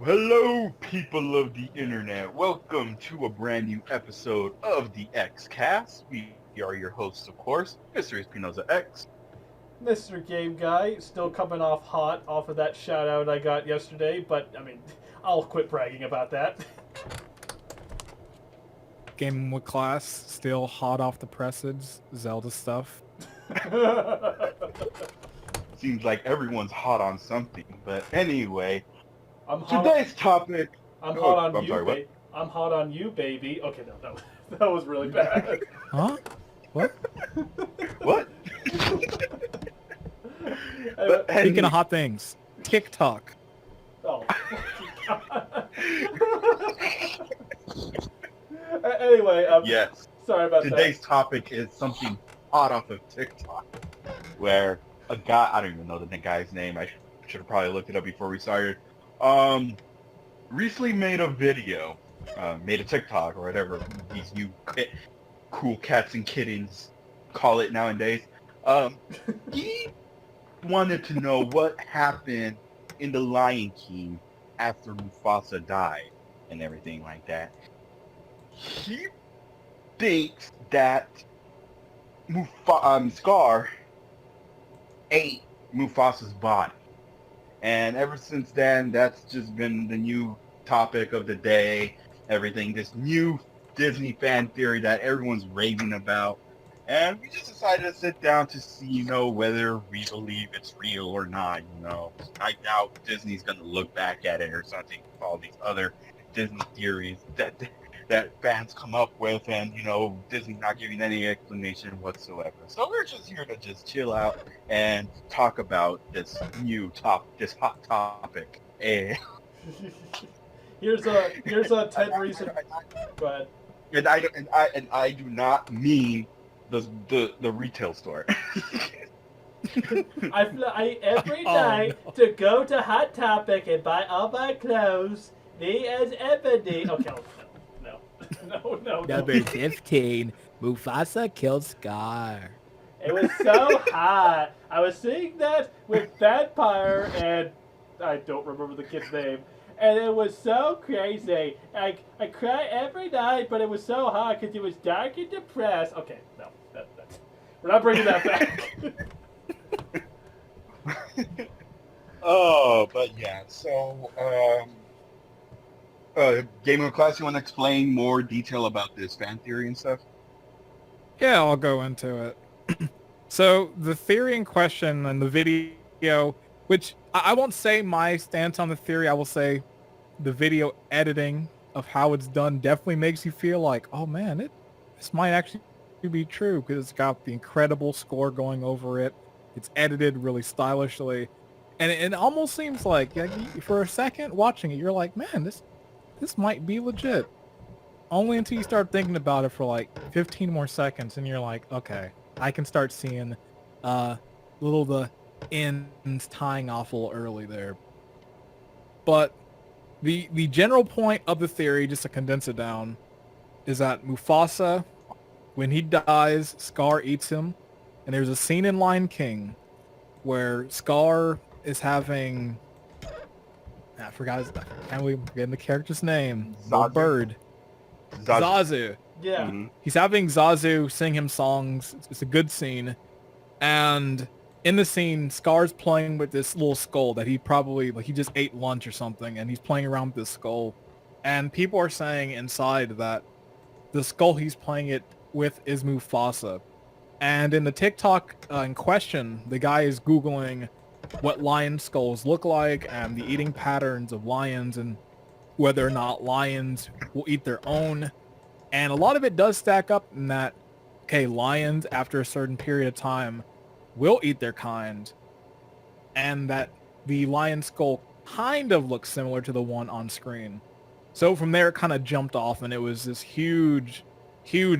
Hello, people of the internet. Welcome to a brand new episode of the X Cast. We are your hosts, of course, Mr. Espinoza X. Mr. Game Guy, still coming off hot off of that shout out I got yesterday, but I mean, I'll quit bragging about that. Gaming with class, still hot off the presses, Zelda stuff. Seems like everyone's hot on something, but anyway, I'm hot. today's topic. I'm Oh, hot on I'm you, sorry. What? I'm hot on you, baby. Okay, no, that was really bad. Huh? What? What? But, Speaking of hot things, TikTok. oh. Anyway, Yes. sorry about Today's topic is something hot off of TikTok, where a guy, I don't even know the guy's name. I should have probably looked it up before we started. Recently made a video, made a TikTok or whatever these new cool cats and kittens call it nowadays. He wanted to know what happened in The Lion King after Mufasa died and everything like that. He thinks that Scar ate Mufasa's body. And ever since then, that's just been the new topic of the day. Everything, this new Disney fan theory that everyone's raving about. And we just decided to sit down to see, whether we believe it's real or not, I doubt Disney's going to look back at it or something with all these other Disney theories that fans come up with, and Disney's not giving any explanation whatsoever. So we're just here to just chill out and talk about this hot topic. And here's a 10 reason. Go ahead. and I do not mean the retail store. I fly every night to go to Hot Topic and buy all my clothes. Me as Ebony. Okay, no. Number 15, Mufasa killed Scar. It was so hot. I was seeing that with Vampire and I don't remember the kid's name. And it was so crazy. I cry every night, but it was so hot because it was dark and depressed. Okay, no, that's we're not bringing that back. Oh, but yeah. So, Game of Class, you want to explain more detail about this fan theory and stuff? Yeah, I'll go into it. So the theory in question and the video, which I won't say my stance on the theory, I will say the video editing of how it's done definitely makes you feel like, oh man, this might actually be true because it's got the incredible score going over it. It's edited really stylishly. And it almost seems like for a second watching it, you're like, man, this might be legit. Only until you start thinking about it for like 15 more seconds and you're like, okay, I can start seeing the ends tying off a little early there. But the general point of the theory, just to condense it down, is that Mufasa, when he dies, Scar eats him. And there's a scene in Lion King where Scar is having... I forgot forgetting the character's name. The bird. Zazu. Yeah. Mm-hmm. He's having Zazu sing him songs. It's a good scene. And in the scene, Scar's playing with this little skull that he probably, he just ate lunch or something, and he's playing around with this skull. And people are saying inside that the skull he's playing it with is Mufasa. And in the TikTok in question, the guy is Googling what lion skulls look like and the eating patterns of lions and whether or not lions will eat their own. And a lot of it does stack up in that, okay, lions after a certain period of time will eat their kind, and that the lion skull kind of looks similar to the one on screen. So from there it kind of jumped off, and it was this huge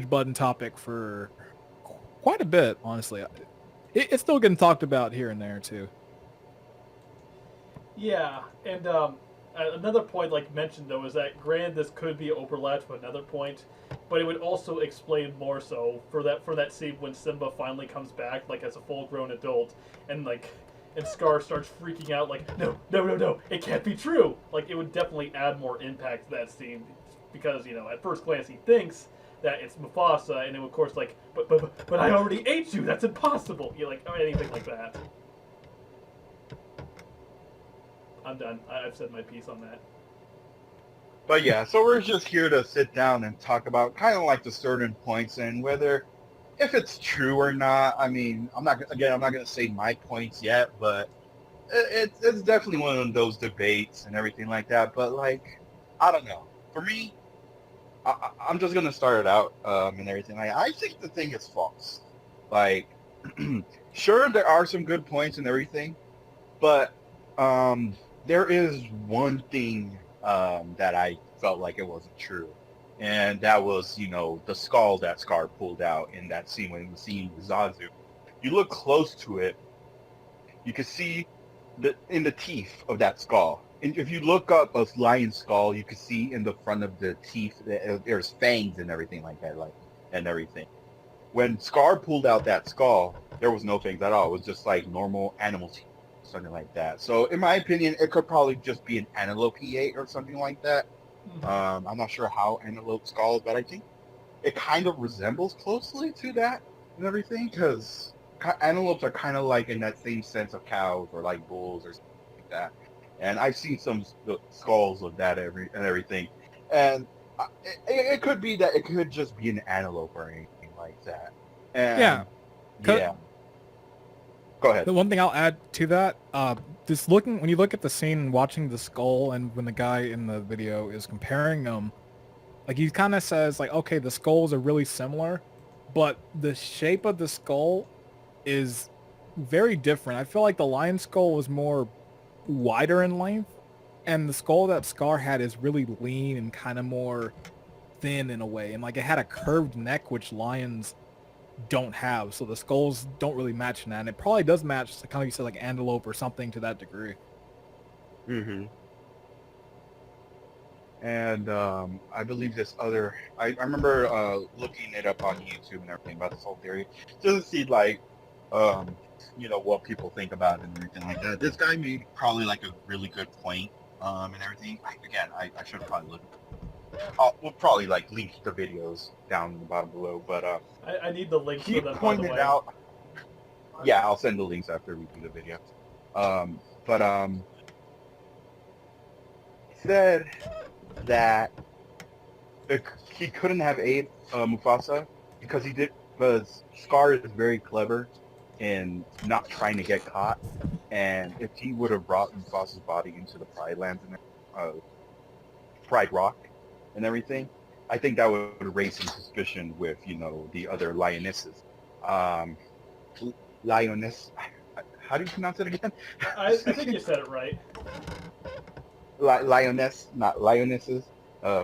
button topic for quite a bit, honestly. It's still getting talked about here and there too. Yeah, and another point, mentioned though, is that granted this could be overlapped with another point, but it would also explain more so for that scene when Simba finally comes back, as a full-grown adult, and and Scar starts freaking out like, no, no, no, no, it can't be true. Like, it would definitely add more impact to that scene because, you know, at first glance he thinks that it's Mufasa, and then of course like, but I already ate you. That's impossible. You like anything like that. I'm done. I've said my piece on that. But yeah, so we're just here to sit down and talk about kind of like the certain points and whether if it's true or not. I mean, I'm not going to say my points yet, but it's definitely one of those debates and everything like that. But like, I don't know. For me, I'm just gonna start it out and everything. Like, I think the thing is false. Like, sure, there are some good points and everything, but there is one thing that I felt like it wasn't true, and that was, you know, the skull that Scar pulled out in that scene when he was seeing Zazu. You look close to it, you can see in the teeth of that skull. And if you look up a lion skull, you can see in the front of the teeth there's fangs and everything like that, like and everything. When Scar pulled out that skull, there was no fangs at all. It was just like normal animal teeth, something like that. So in my opinion, it could probably just be an antelope he ate or something like that. I'm not sure how antelope skull, but I think it kind of resembles closely to that and everything, because antelopes are kind of like in that same sense of cows or like bulls or something like that. And I've seen some skulls of that everything, and it could be that it could just be an antelope or anything like that. And yeah, go ahead. The one thing I'll add to that, just looking when you look at the scene and watching the skull, and when the guy in the video is comparing them, like he kind of says like, okay, the skulls are really similar, but the shape of the skull is very different. I feel like the lion skull was more wider in length, and the skull that Scar had is really lean and kind of more thin in a way, and like it had a curved neck, which lions don't have, so the skulls don't really match in that, and it probably does match, kind of you said, like antelope or something to that degree. Mm-hmm. And I believe this other, I remember looking it up on YouTube and everything about this whole theory, just to see like, you know, what people think about it and everything like that. This guy made probably like a really good point and everything. I should have probably looked. We'll probably like link the videos down in the bottom below, but I need the links he for them, by the pointed way. out. Yeah, I'll send the links after we do the video. But he said that he couldn't have ate Mufasa because Scar is very clever in not trying to get caught, and if he would have brought Mufasa's body into the Pride Lands and Pride Rock and everything, I think that would raise some suspicion with, you know, the other lionesses. Lioness, how do you pronounce it again? I think you said it right. Lioness, not lionesses,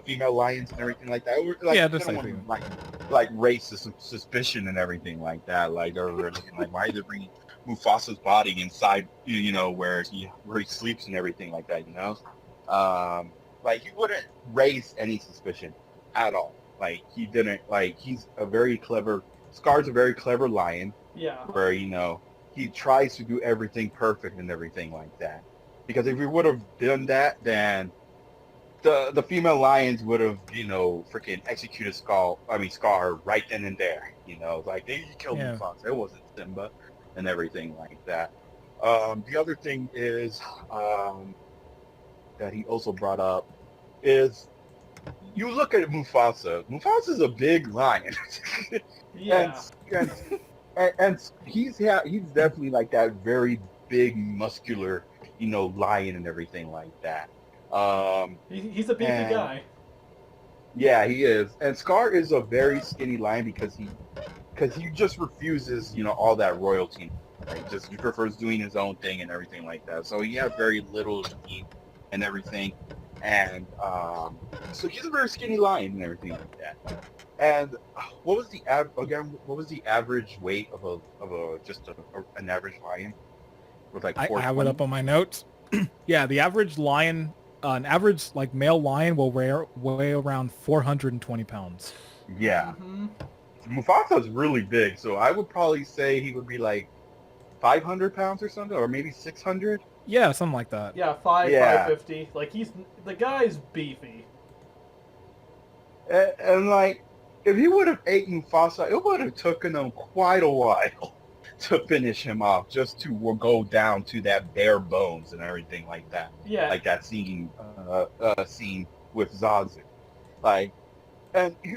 female lions and everything like that. Like, Yeah, they just don't like want to, like raise suspicion and everything like that. Like they're looking like, why are they bringing Mufasa's body inside, you know, where he sleeps and everything like that, you know? Like he wouldn't raise any suspicion at all. Like he didn't. Like Scar's a very clever lion. Yeah. Where, you know, he tries to do everything perfect and everything like that. Because if he would have done that, then the female lions would have, you know, freaking executed Scar right then and there. You know, like they killed Mufasa. It wasn't Simba and everything like that. The other thing is that he also brought up is you look at Mufasa. Mufasa's a big lion. Yeah. and he's definitely like that very big muscular, you know, lion and everything like that. He's a beefy guy. Yeah, he is. And Scar is a very skinny lion because he just refuses, you know, all that royalty. Like he prefers doing his own thing and everything like that. So he has very little to eat and everything. And so he's a very skinny lion and everything like that. And what was the average weight of an average lion? With like I have it up on my notes. Yeah, the average lion, an average like male lion will weigh around 420 pounds. Yeah. Mufasa's really big, so I would probably say he would be like 500 pounds or something, or maybe 600. Yeah, something like that. Yeah, Yeah. 550. Like the guy's beefy. And like, if he would have ate Mufasa, it would have taken him quite a while to finish him off, just to go down to that bare bones and everything like that. Yeah. Like that scene with Zazu. Like, and if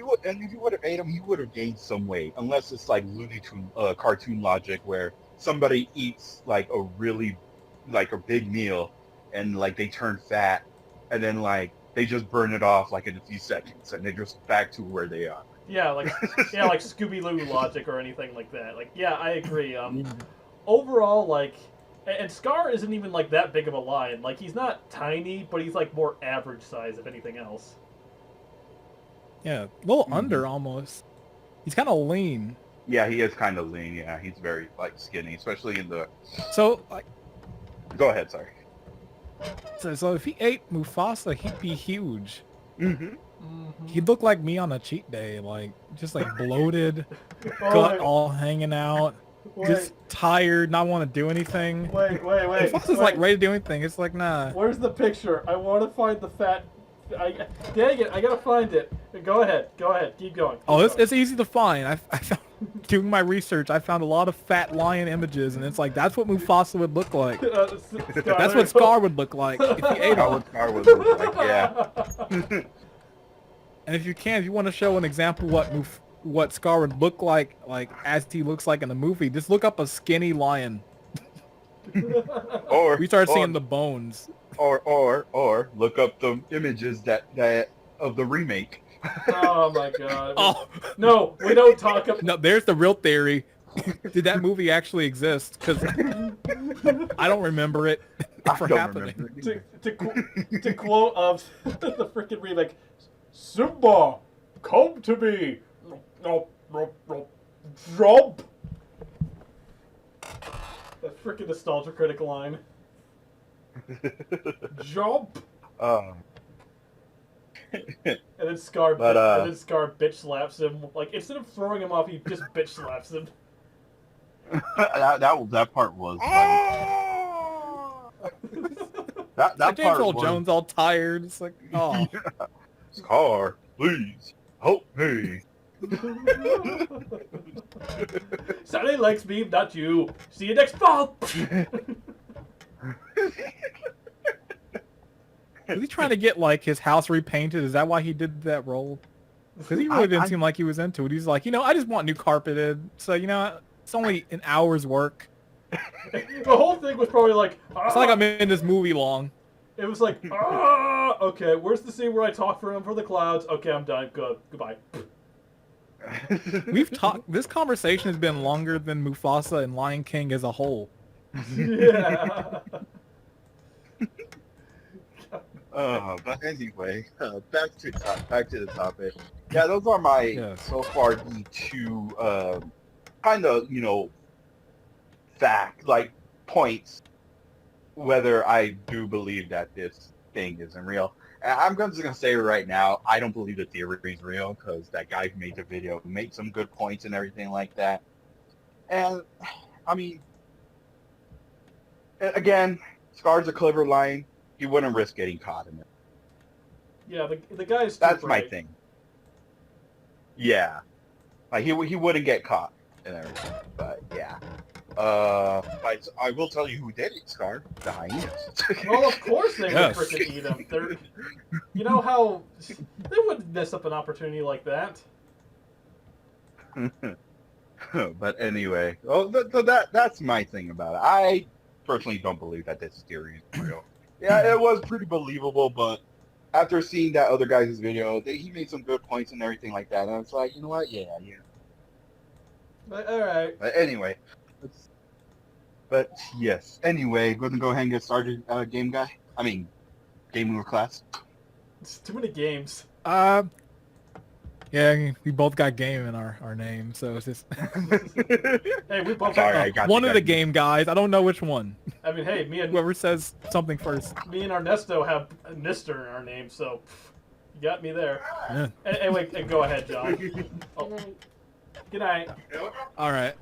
he would have ate him, he would have gained some weight. Unless it's like Looney Tune cartoon logic where somebody eats like a big meal and like they turn fat, and then like they just burn it off like in a few seconds, and they're just back to where they are. Yeah, like Scooby-Doo logic or anything like that. Like, yeah, I agree. Overall, like, and Scar isn't even like that big of a lion. Like, he's not tiny, but he's like more average size, if anything else. Yeah, a little under almost. He's kind of lean. Yeah, he is kind of lean. Yeah, he's very like skinny, especially in the. So like, Go ahead, sorry. so if he ate Mufasa, he'd be huge. Mm-hmm. He'd look like me on a cheat day, like just like bloated, Oh, gut all hanging out, wait, just tired, not want to do anything. wait. Mufasa's like ready to do anything. It's like nah. Where's the picture? I want to find the fat. Dang it! I gotta find it. Go ahead. Keep going. Oh, it's easy to find. I found, doing my research, I found a lot of fat lion images, and it's like that's what Mufasa would look like. That's what Scar would look like if he ate How him. would Scar would look like? Yeah. And if you want to show an example what Scar would look like as he looks like in the movie, just look up a skinny lion. Or We start seeing the bones. or look up the images that of the remake. Oh my god. Oh No, we don't talk about. no, there's the real theory. Did that movie actually exist? Because I don't remember it ever I don't happening. remember. To quote of the freaking remake, Simba, come to me. Jump. That freaking nostalgia critic line. Jump. Um, And then Scar, But, bitch slaps him. Like instead of throwing him off, he just bitch slaps him. that part was funny. that Like James part Earl was Jones all tired. It's like, oh. Scar, please help me. Sally likes me, not you. See you next fall. Was he trying to get like his house repainted? Is that why he did that role? Because he really didn't seem like he was into it. He's like, I just want new carpeted. So it's only an hour's work. The whole thing was probably like. It's not like I'm in this movie long. It was like, okay, where's the scene where I talk for him for the clouds? Okay, I'm done. Good. Goodbye. We've talked. This conversation has been longer than Mufasa and Lion King as a whole. Yeah. But anyway, back to the topic. Yeah, those are my so far the two kind of fact points whether I do believe that this thing isn't real. And I'm just gonna say right now, I don't believe the theory is real because that guy who made the video made some good points and everything like that. And I mean, again, Scar's a clever lion. He wouldn't risk getting caught in it. Yeah, the guy's. That's my thing. Yeah, like he wouldn't get caught and everything. But yeah, but I will tell you who did it, Scar. The hyenas. Well, of course they Yes. would freaking eat him. They're, you know how they wouldn't miss up an opportunity like that. But anyway, that's my thing about it. I personally don't believe that this theory is real. Yeah, it was pretty believable, but after seeing that other guy's video, he made some good points and everything like that. And I was like, you know what? Yeah. But, all right. But anyway, but yes. Anyway, going to go ahead and get started, game guy. I mean, gaming with class. It's too many games. Yeah, we both got game in our name, so it's just Hey, we both. Sorry, I got one you of the guys. game guys. I don't know which one. I mean, hey, me and Whoever says something first. Ernesto have Nister in our name, so you got me there. Yeah. Anyway, go ahead, John. Oh. Good night. All right.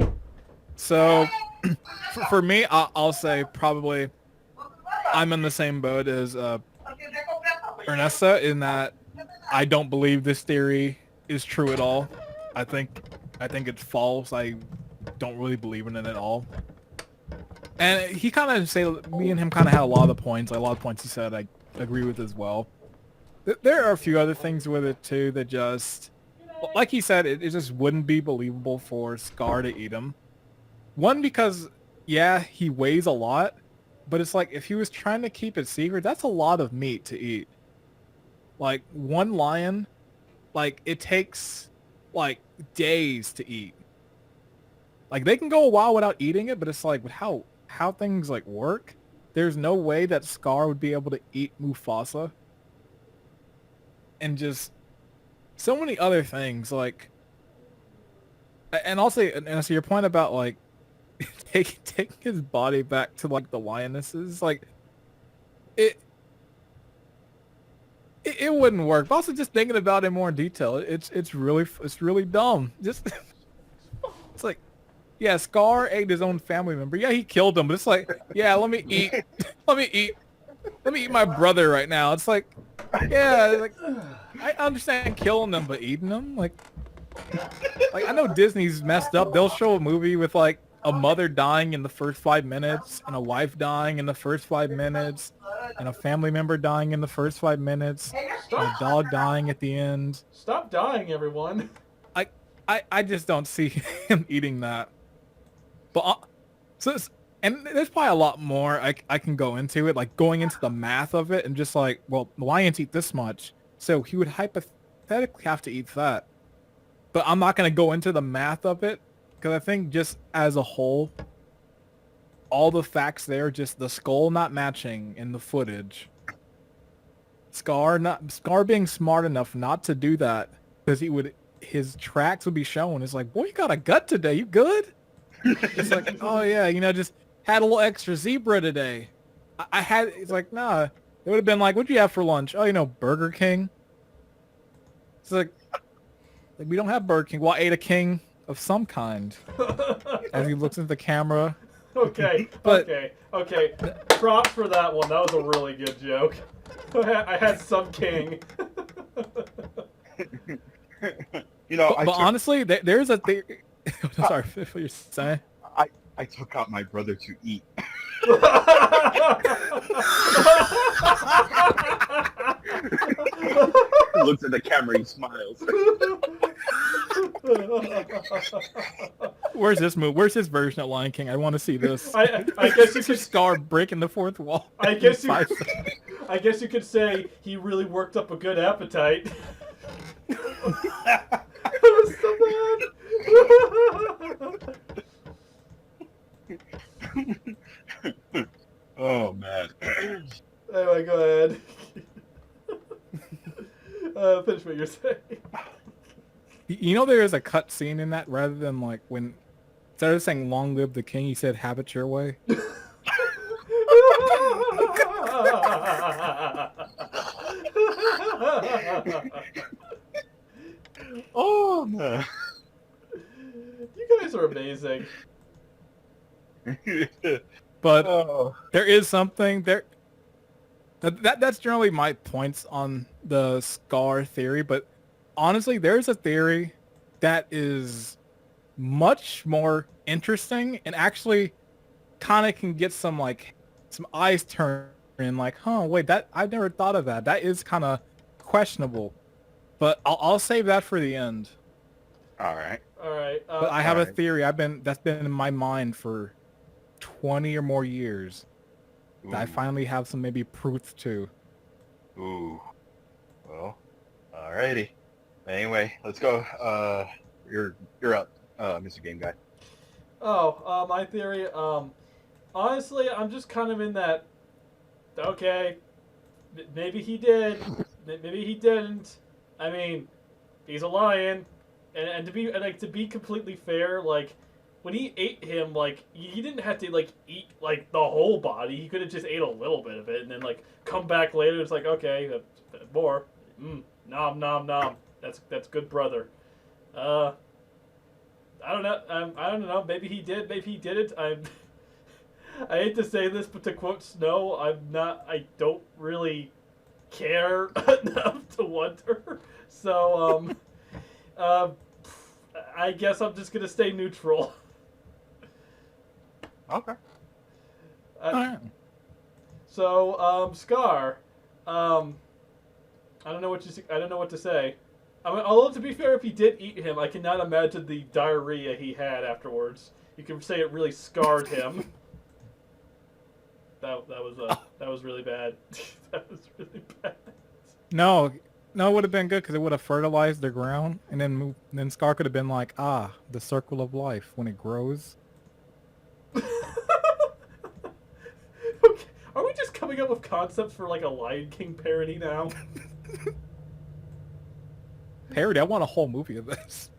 So for me, I'll say probably I'm in the same boat as Ernesta in that I don't believe this theory is true at all. I think I think it's false. I don't really believe in it at all. And he kind of say me and him kind of had a lot of the points. Like a lot of points he said I agree with as well. There are a few other things with it too that just, like he said, it just wouldn't be believable for Scar to eat him. One, because yeah, he weighs a lot, but it's like if he was trying to keep it secret, that's a lot of meat to eat. Like one lion, like it takes like days to eat. Like they can go a while without eating it, but it's like with how things like work, there's no way that Scar would be able to eat Mufasa. And just so many other things like, and also and so your point about like taking his body back to like the lionesses, like it it wouldn't work. But also just thinking about it more in detail, it's really dumb. Just it's like, yeah, Scar ate his own family member. Yeah, he killed him, but it's like, yeah, let me eat, let me eat my brother right now. It's like, yeah, like I understand killing them, but eating them, like I know Disney's messed up. They'll show a movie with like a mother dying in the first 5 minutes, and a wife dying in the first 5 minutes, and a family member dying in the first 5 minutes, and a dog dying at the end. Stop dying, everyone. I just don't see him eating that. But and there's probably a lot more I can go into it, like going into the math of it and just like, well, lions eat this much, so he would hypothetically have to eat that. But I'm not going to go into the math of it because I think just as a whole, all the facts there, just the skull not matching in the footage, Scar being smart enough not to do that because his tracks would be shown. It's like, boy, you got a gut today. You good? It's like, oh yeah, just had a little extra zebra today. I had, it's like, nah. It would have been like, what'd you have for lunch? Oh, Burger King. It's like we don't have Burger King. Well, I ate a king of some kind. As he looks into the camera. Okay, But okay. Props for that one. That was a really good joke. I had some king. But honestly, there's a theory. Sorry, what you're saying. I took out my brother to eat. He looks at the camera, he smiles. Where's this movie? Where's this version of Lion King? I want to see this. I guess you could Scar breaking the fourth wall. I guess you could say he really worked up a good appetite. That was so bad. Oh man. Anyway, go ahead. Finish what you're saying. There is a cut scene in that rather than like when instead of saying "Long live the king," he said "Have it your way." Oh man. You guys are amazing. But there is something there. That's generally my points on the Scar theory. But honestly, there's a theory that is much more interesting and actually kind of can get some eyes turning. Like, huh? Wait, that I've never thought of that. That is kind of questionable. But I'll save that for the end. All right. But I have a theory. That's been in my mind for 20 or more years. That I finally have some maybe proof to. Ooh. Well, alrighty. Anyway, let's go. You're up, Mr. Game Guy. My theory. Honestly, I'm just kind of in that. Okay, maybe he did, maybe he didn't. I mean, he's a lion, and to be completely fair, like when he ate him, like he didn't have to eat the whole body. He could have just ate a little bit of it and then come back later. It's like, okay, more. Nom nom nom. That's good, brother. I don't know. I don't know. Maybe he did. Maybe he didn't. I hate to say this, but to quote Snow, I don't really care enough to wonder. So, uh, I guess I'm just gonna stay neutral. Okay. Uh, so, Scar, I don't know I don't know what to say. I mean, although to be fair, if he did eat him, I cannot imagine the diarrhea he had afterwards. You can say it really scarred him. That was really bad. That was really bad. No, it would have been good because it would have fertilized the ground, and then Scar could have been like, the circle of life when it grows. Okay. Are we just coming up with concepts for like a Lion King parody now? Parody. I want a whole movie of this.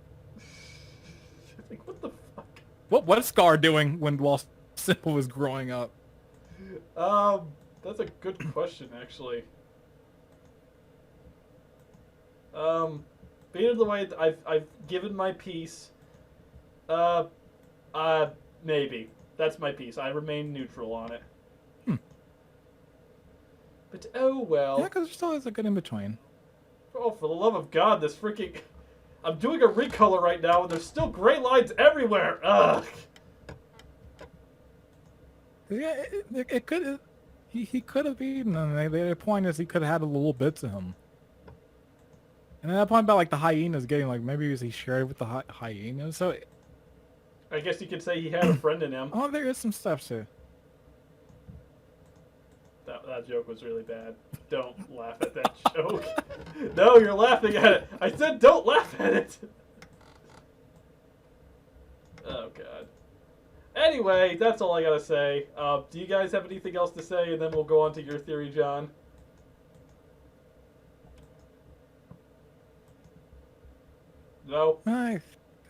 Like, what the fuck? What's Scar doing while Simba was growing up? That's a good question, actually. Being of the way I've given my piece. Maybe that's my piece. I remain neutral on it. But oh well. Yeah, because there's always a good in between. Oh, for the love of God, this freaking. I'm doing a recolor right now, and there's still gray lines everywhere. Ugh. Yeah, it could. He could have eaten them. The point is, he could have had a little bits of him. And at that point about like the hyenas getting like maybe he shared with the hyenas. So I guess you could say he had a friend in him. oh, there is some stuff too. That joke was really bad. Don't laugh at that joke. No, you're laughing at it. I said don't laugh at it. Oh, God. Anyway, that's all I gotta say. Do you guys have anything else to say? And then we'll go on to your theory, John. No? I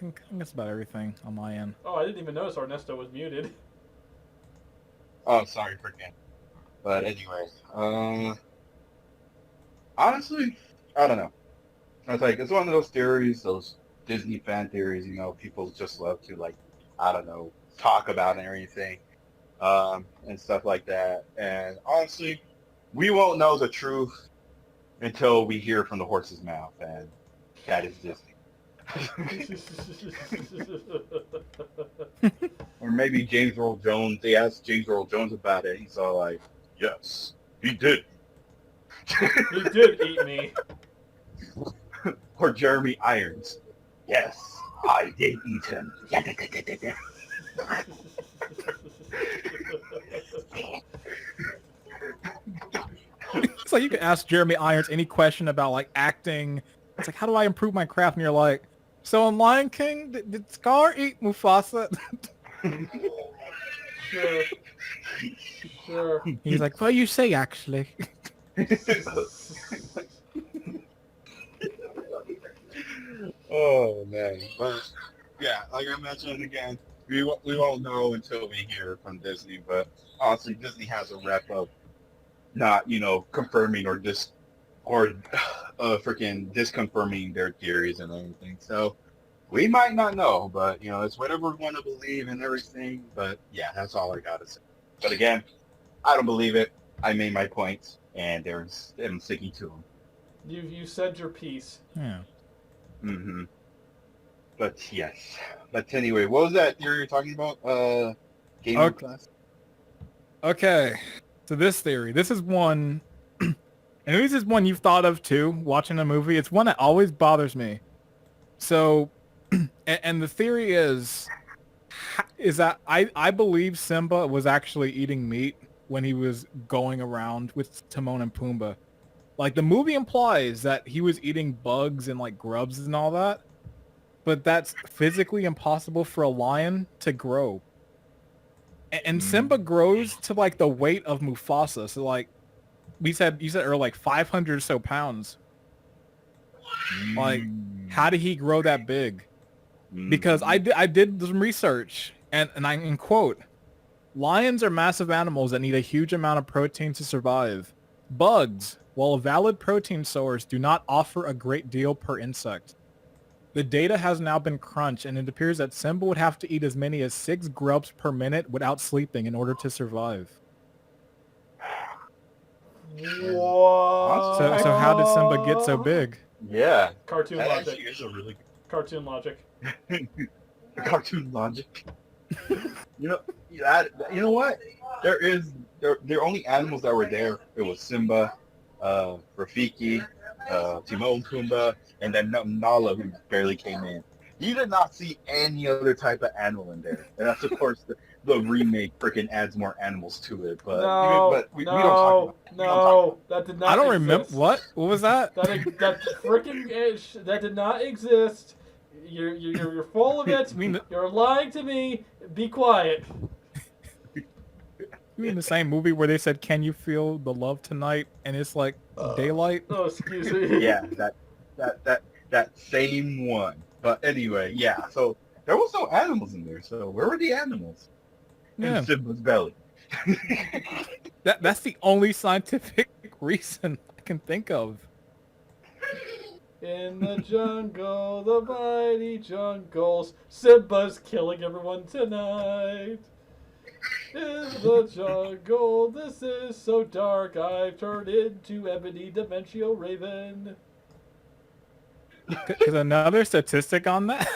think that's about everything on my end. Oh, I didn't even notice Ernesto was muted. Oh, sorry for that. But anyway, honestly, I don't know. It's one of those theories, those Disney fan theories, people just love to, like, I don't know, talk about and everything, and stuff like that. And honestly, we won't know the truth until we hear from the horse's mouth, and that is Disney. Or maybe James Earl Jones, they asked James Earl Jones about it, he's all like, yes, he did. He did eat me. Or Jeremy Irons, yes, I did eat him. It's like you can ask Jeremy Irons any question about like acting. It's like, how do I improve my craft? And you're like, so in Lion King, did Scar eat Mufasa? Sure. Sure. He's like, what do you say, actually? Oh, man. But, yeah, like I mentioned again, we won't know until we hear from Disney, but honestly, Disney has a rep of not, confirming or freaking disconfirming their theories and everything. So we might not know, but it's whatever we want to believe and everything. But yeah, that's all I gotta say. But again, I don't believe it. I made my points, and I'm sticking to them. You said your piece. Yeah. Mm-hmm. But yes. But anyway, what was that theory you're talking about? Gamer class. Okay. So this theory. This is one. And this is one you've thought of too, watching a movie. It's one that always bothers me. So, and the theory is that I believe Simba was actually eating meat when he was going around with Timon and Pumbaa. Like, the movie implies that he was eating bugs and like grubs and all that, but that's physically impossible for a lion to grow. And Simba grows to like the weight of Mufasa. So like, you said earlier, like 500 or so pounds. Like, how did he grow that big? Because I did some research, and I can quote, lions are massive animals that need a huge amount of protein to survive. Bugs, while a valid protein source, do not offer a great deal per insect. The data has now been crunched, and it appears that Simba would have to eat as many as 6 grubs per minute without sleeping in order to survive. What? So how did Simba get so big? Yeah, Cartoon that logic. actually is a really Cartoon logic. good cartoon logic. You know, you know what? There only animals that were there. It was Simba, Rafiki, Timon, Pumbaa, and then Nala, who barely came in. You did not see any other type of animal in there, and that's of course the remake freaking adds more animals to it. But we don't talk about that did not. I don't exist. remember what was that. That freaking that did not exist. You're full of it. You mean You're lying to me. Be quiet. you mean the same movie where they said, "Can you feel the love tonight?" and it's like daylight? Oh, excuse me. Yeah, that same one. But anyway, yeah. So there was no animals in there. So where were the animals? Yeah. In Simba's belly. That's the only scientific reason I can think of. In the jungle, the mighty jungles, Simba's killing everyone tonight. In the jungle, this is so dark, I've turned into Ebony Dementio Raven. Because another statistic on that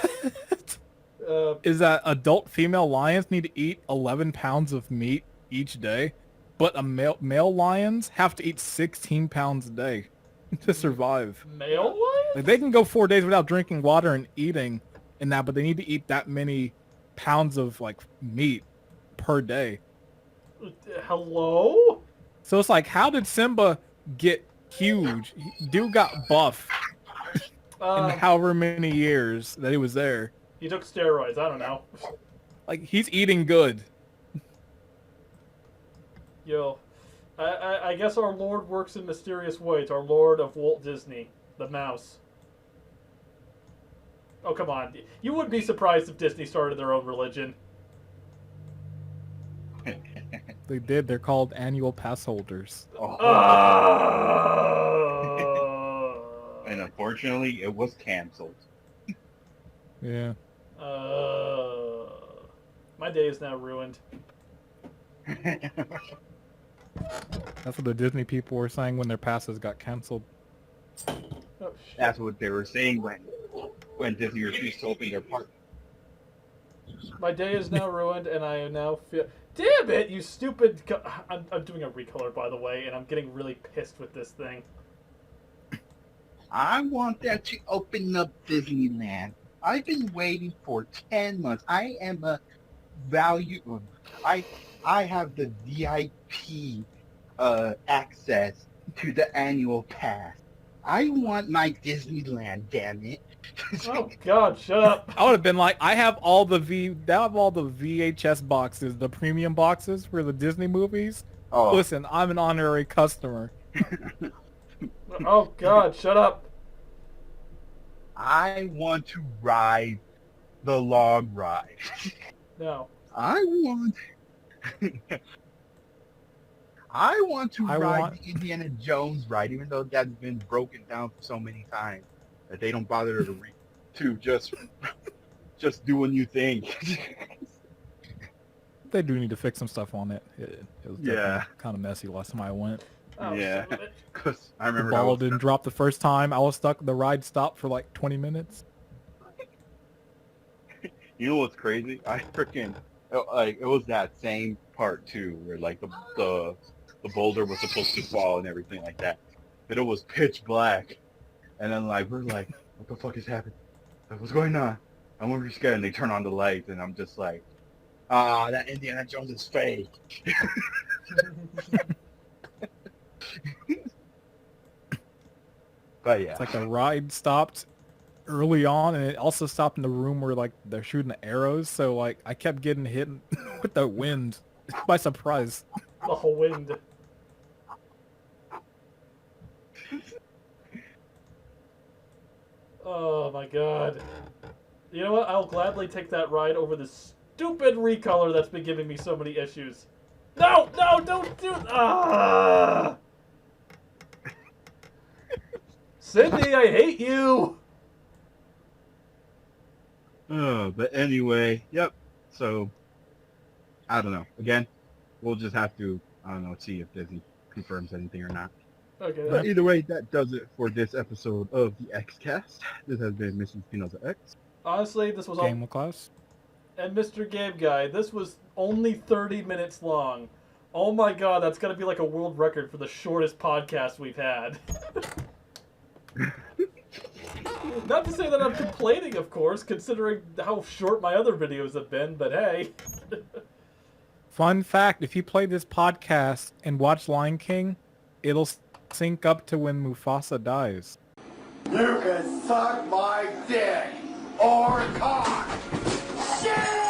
is that adult female lions need to eat 11 pounds of meat each day, but male lions have to eat 16 pounds a day to survive. Male lions? Like, they can go 4 days without drinking water and eating and that, but they need to eat that many pounds of like meat per day. Hello? So it's like, how did Simba get huge? Dude got buff in however many years that he was there. He took steroids, I don't know. Like, he's eating good. Yo, I guess our Lord works in mysterious ways. Our Lord of Walt Disney, the mouse. Oh, come on. You wouldn't be surprised if Disney started their own religion. They did. They're called annual pass holders. And unfortunately, it was canceled. Yeah. My day is now ruined. That's what the Disney people were saying when their passes got canceled. Oh, shit. That's what they were saying when Disney refused to open their park. My day is now ruined, and I now feel... Damn it, you stupid... I'm doing a recolor, by the way, and I'm getting really pissed with this thing. I want them to open up Disneyland. I've been waiting for 10 months. I am a value... I have the VIP access to the annual pass. I want my Disneyland, damn it. Oh God, shut up. I would have been like, I have all the VHS boxes, the premium boxes for the Disney movies. Oh. Listen, I'm an honorary customer. Oh God, shut up. I want to ride the log ride. No. I want to ride the Indiana Jones ride, even though that's been broken down so many times that they don't bother to just do a new thing. They do need to fix some stuff on it. It was kind of messy last time I went. Oh, yeah, because I remember the ball didn't drop the first time. I was stuck. The ride stopped for like 20 minutes. You know what's crazy? I freaking like it was that same part too, where like the boulder was supposed to fall and everything like that, but it was pitch black, and then like we're like, what the fuck is happening? Like, what's going on? I'm over scared, and they turn on the lights, and I'm just like, that Indiana Jones is fake. But yeah, it's like the ride stopped early on, and it also stopped in the room where like they're shooting the arrows. So like I kept getting hit with the wind by surprise. The whole wind. Oh my God. You know what? I'll gladly take that ride over the stupid recolor that's been giving me so many issues. No, don't do it. Sydney, I hate you. But anyway, yep. So, I don't know. Again, we'll just have to, I don't know, see if Disney confirms anything or not. Okay. But either way, that does it for this episode of the X-Cast. This has been Mrs. Spinoza X. Honestly, this was all. Game with Klaus. And Mr. Game Guy, this was only 30 minutes long. Oh my god, that's gonna be like a world record for the shortest podcast we've had. Not to say that I'm complaining, of course, considering how short my other videos have been, but hey. Fun fact, if you play this podcast and watch Lion King, it'll sync up to when Mufasa dies. You can suck my dick or cock. Shit!